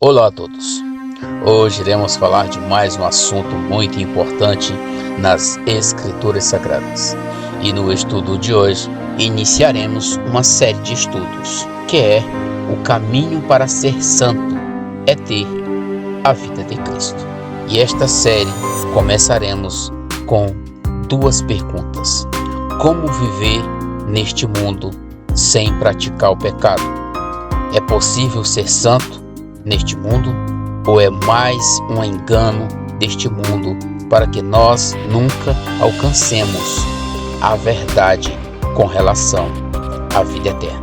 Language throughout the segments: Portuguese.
Olá a todos! Hoje iremos falar de mais um assunto muito importante nas Escrituras Sagradas. E no estudo de hoje, iniciaremos uma série de estudos, que é o caminho para ser santo, é ter a vida de Cristo. E esta série começaremos com duas perguntas. Como viver neste mundo sem praticar o pecado? É possível ser santo neste mundo, ou é mais um engano deste mundo para que nós nunca alcancemos a verdade com relação à vida eterna?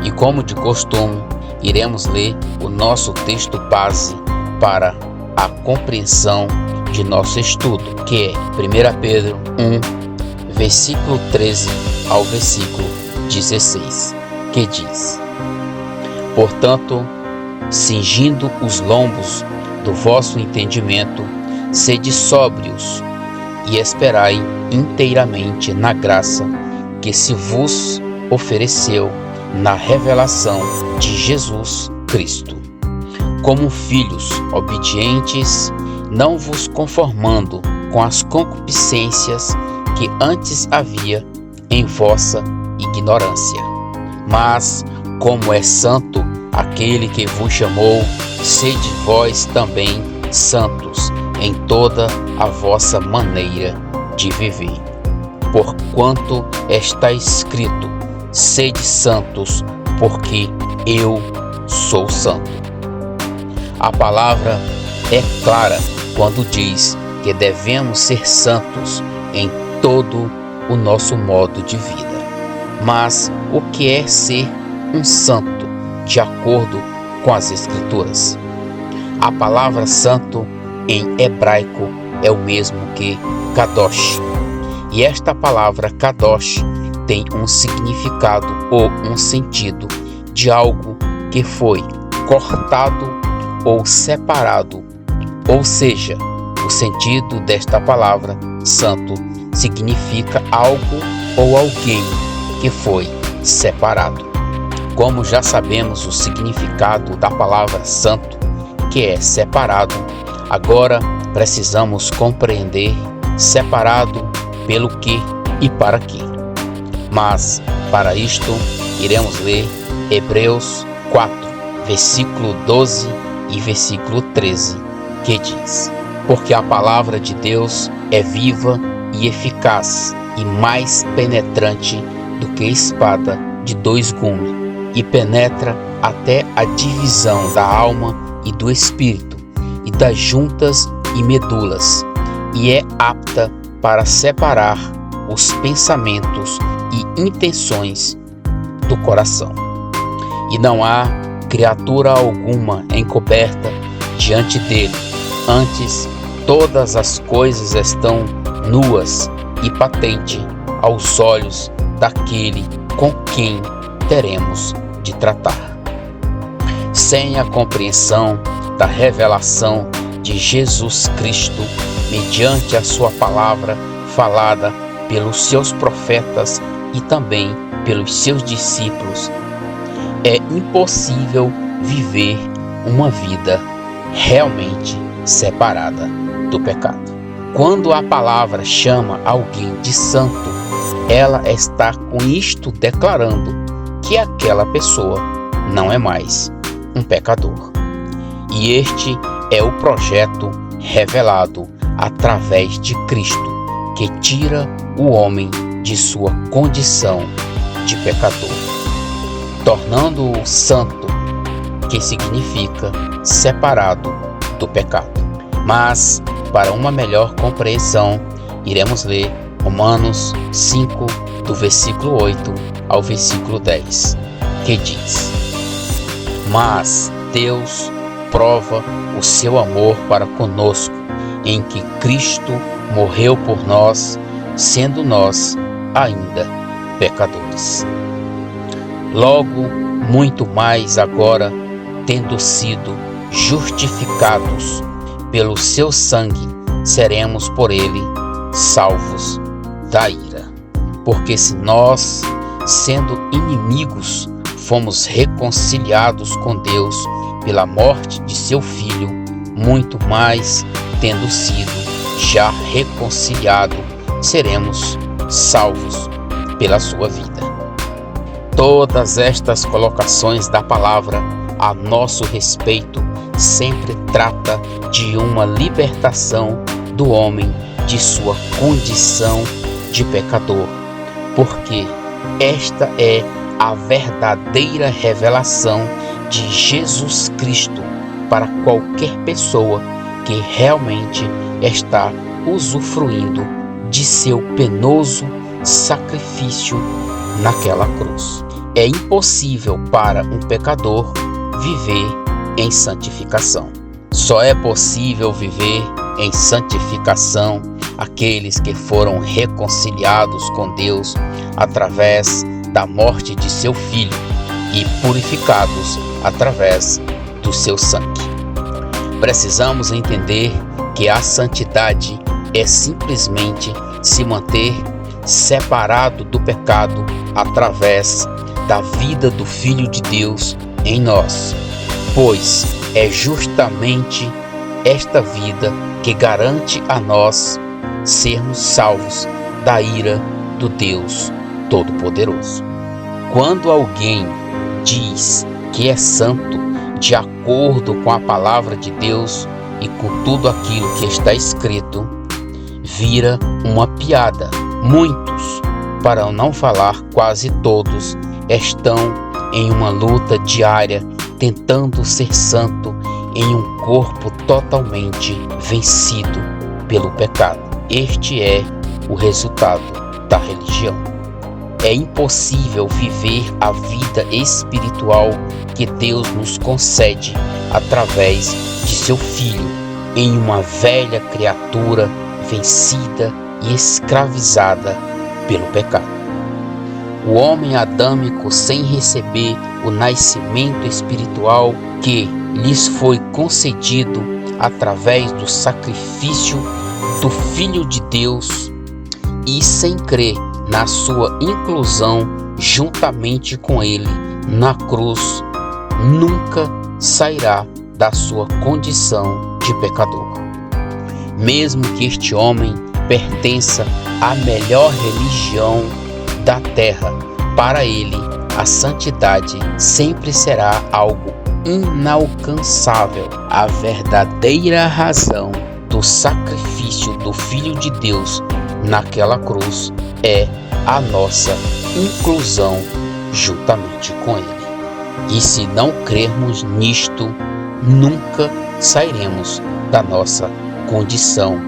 E como de costume, iremos ler o nosso texto base para a compreensão de nosso estudo, que é 1 Pedro 1, versículo 13 ao versículo 16, que diz: Portanto, cingindo os lombos do vosso entendimento, sede sóbrios e esperai inteiramente na graça que se vos ofereceu na revelação de Jesus Cristo. Como filhos obedientes, não vos conformando com as concupiscências que antes havia em vossa ignorância, mas como é santo aquele que vos chamou, sede vós também santos em toda a vossa maneira de viver. Porquanto está escrito: sede santos, porque eu sou santo. A palavra é clara quando diz que devemos ser santos em todo o nosso modo de vida. Mas o que é ser um santo de acordo com as Escrituras? A palavra santo em hebraico é o mesmo que kadosh, e esta palavra kadosh tem um significado ou um sentido de algo que foi cortado ou separado, ou seja, o sentido desta palavra santo significa algo ou alguém que foi separado. Como já sabemos o significado da palavra santo, que é separado, agora precisamos compreender separado pelo que e para quê. Mas, para isto, iremos ler Hebreus 4, versículo 12 e versículo 13, que diz: Porque a palavra de Deus é viva e eficaz e mais penetrante do que espada de dois gumes, e penetra até a divisão da alma e do espírito, e das juntas e medulas, e é apta para separar os pensamentos e intenções do coração. E não há criatura alguma encoberta diante dele, antes todas as coisas estão nuas e patentes aos olhos daquele com quem teremos de tratar. Sem a compreensão da revelação de Jesus Cristo mediante a sua palavra falada pelos seus profetas e também pelos seus discípulos, é impossível viver uma vida realmente separada do pecado. Quando a palavra chama alguém de santo, ela está com isto declarando que aquela pessoa não é mais um pecador. E este é o projeto revelado através de Cristo, que tira o homem de sua condição de pecador, tornando-o santo, que significa separado do pecado. Mas, para uma melhor compreensão, iremos ler Romanos 5, do versículo 8 ao versículo 10, que diz: Mas Deus prova o seu amor para conosco, em que Cristo morreu por nós, sendo nós ainda pecadores. Logo, muito mais agora, tendo sido justificados pelo seu sangue, seremos por ele salvos da ira. Porque se nós, sendo inimigos, fomos reconciliados com Deus pela morte de seu filho, muito mais, tendo sido já reconciliado, seremos salvos pela sua vida. Todas estas colocações da palavra a nosso respeito sempre trata de uma libertação do homem de sua condição de pecador, porque esta é a verdadeira revelação de Jesus Cristo para qualquer pessoa que realmente está usufruindo de seu penoso sacrifício naquela cruz. É impossível para um pecador viver em santificação. Só é possível viver em santificação aqueles que foram reconciliados com Deus através da morte de seu Filho e purificados através do seu sangue. Precisamos entender que a santidade é simplesmente se manter separado do pecado através da vida do Filho de Deus em nós, pois é justamente esta vida que garante a nós sermos salvos da ira do Deus Todo-Poderoso. Quando alguém diz que é santo de acordo com a palavra de Deus e com tudo aquilo que está escrito, vira uma piada. Muitos, para não falar quase todos, estão em uma luta diária tentando ser santo em um corpo totalmente vencido pelo pecado. Este é o resultado da religião. É impossível viver a vida espiritual que Deus nos concede através de seu Filho em uma velha criatura vencida e escravizada pelo pecado. O homem adâmico, sem receber o nascimento espiritual que lhes foi concedido através do sacrifício do Filho de Deus e sem crer na sua inclusão juntamente com ele na cruz, nunca sairá da sua condição de pecador. Mesmo que este homem pertença à melhor religião da terra, para ele a santidade sempre será algo inalcançável. A verdadeira razão do sacrifício do Filho de Deus naquela cruz é a nossa inclusão juntamente com ele. E se não crermos nisto, nunca sairemos da nossa condição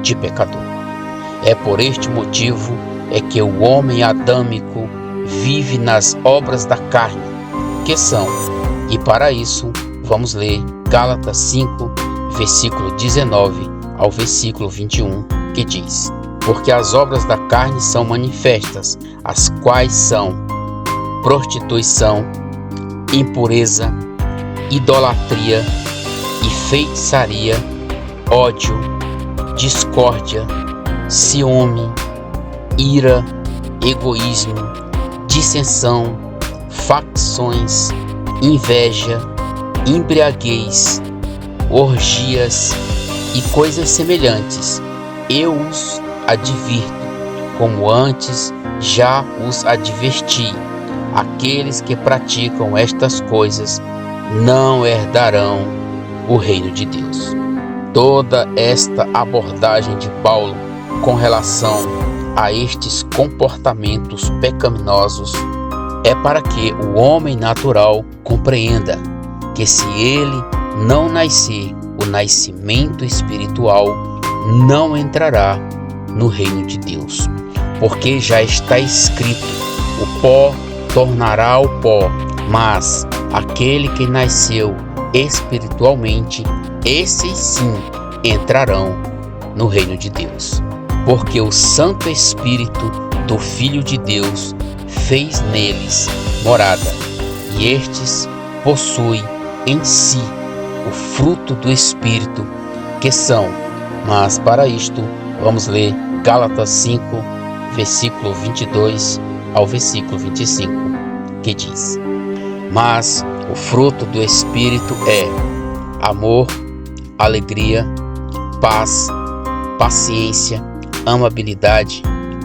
de pecador. É por este motivo é que o homem adâmico vive nas obras da carne, que são, e para isso vamos ler Gálatas 5, versículo 19 ao versículo 21, que diz: porque as obras da carne são manifestas, as quais são prostituição, impureza, idolatria e feitiçaria, ódio, discórdia, ciúme, ira, egoísmo, dissensão, facções, inveja, embriaguez, orgias e coisas semelhantes. Eu os advirto, como antes já os adverti. Aqueles que praticam estas coisas não herdarão o reino de Deus. Toda esta abordagem de Paulo com relação a estes comportamentos pecaminosos é para que o homem natural compreenda que se ele não nascer o nascimento espiritual, não entrará no reino de Deus, porque já está escrito: o pó tornará ao pó, mas aquele que nasceu espiritualmente, esses sim entrarão no reino de Deus, porque o Santo Espírito do Filho de Deus fez neles morada, e estes possuem em si o fruto do Espírito, que são, mas para isto vamos ler Gálatas 5, versículo 22 ao versículo 25, que diz: mas O fruto do Espírito é amor, alegria, paz, paciência, amabilidade,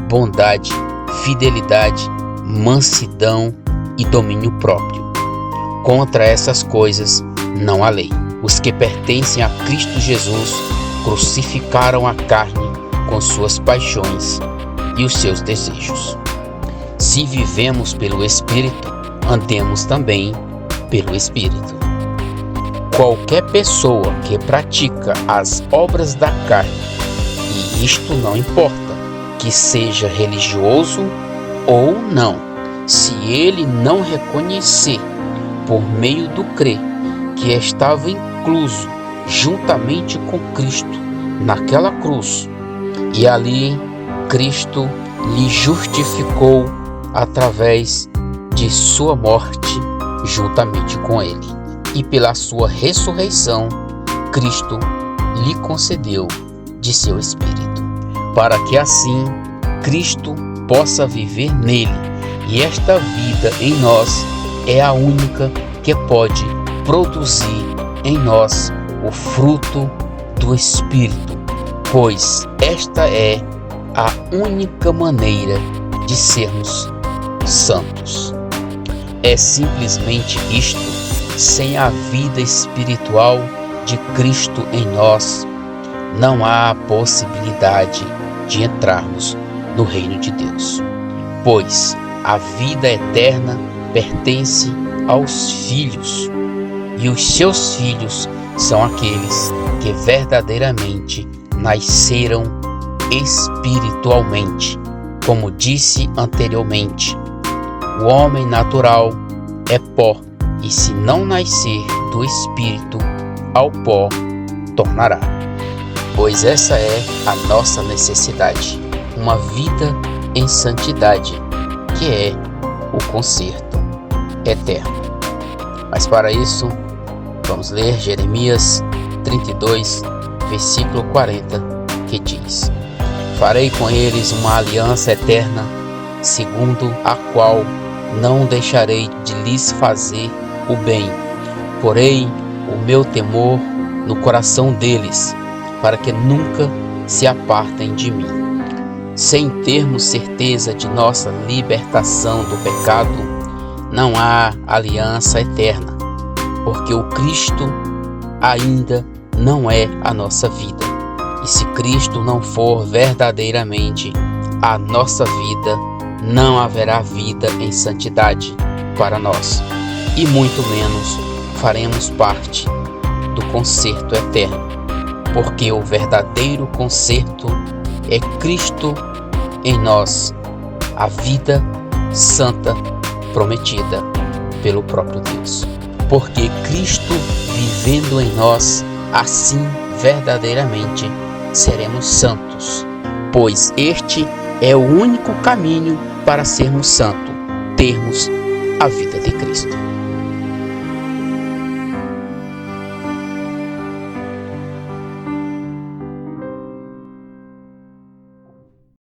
bondade, fidelidade, mansidão e domínio próprio. Contra essas coisas não há lei. Os que pertencem a Cristo Jesus crucificaram a carne com suas paixões e os seus desejos. Se vivemos pelo Espírito, andemos também pelo Espírito. Qualquer pessoa que pratica as obras da carne, e isto não importa que seja religioso ou não, se ele não reconhecer por meio do crer que estava incluso juntamente com Cristo naquela cruz, e ali Cristo lhe justificou através de sua morte juntamente com ele, e pela sua ressurreição Cristo lhe concedeu de seu Espírito, para que assim Cristo possa viver nele, e esta vida em nós é a única que pode produzir em nós o fruto do Espírito, pois esta é a única maneira de sermos santos. É simplesmente isto: sem a vida espiritual de Cristo em nós, não há possibilidade de entrarmos no reino de Deus, pois a vida eterna pertence aos filhos, e os seus filhos são aqueles que verdadeiramente nasceram espiritualmente. Como disse anteriormente, o homem natural é pó, e se não nascer do Espírito, ao pó tornará. Pois essa é a nossa necessidade, uma vida em santidade, que é o conserto eterno. Mas para isso, vamos ler Jeremias 32, versículo 40, que diz: farei com eles uma aliança eterna, segundo a qual não deixarei de lhes fazer o bem. Porei o meu temor no coração deles, para que nunca se apartem de mim. Sem termos certeza de nossa libertação do pecado, não há aliança eterna, porque o Cristo ainda não é a nossa vida. E se Cristo não for verdadeiramente a nossa vida, não haverá vida em santidade para nós, e muito menos faremos parte do conserto eterno, porque o verdadeiro conserto é Cristo em nós, a vida santa prometida pelo próprio Deus. Porque Cristo vivendo em nós, assim verdadeiramente seremos santos, pois este é o único caminho para sermos santos, termos a vida de Cristo.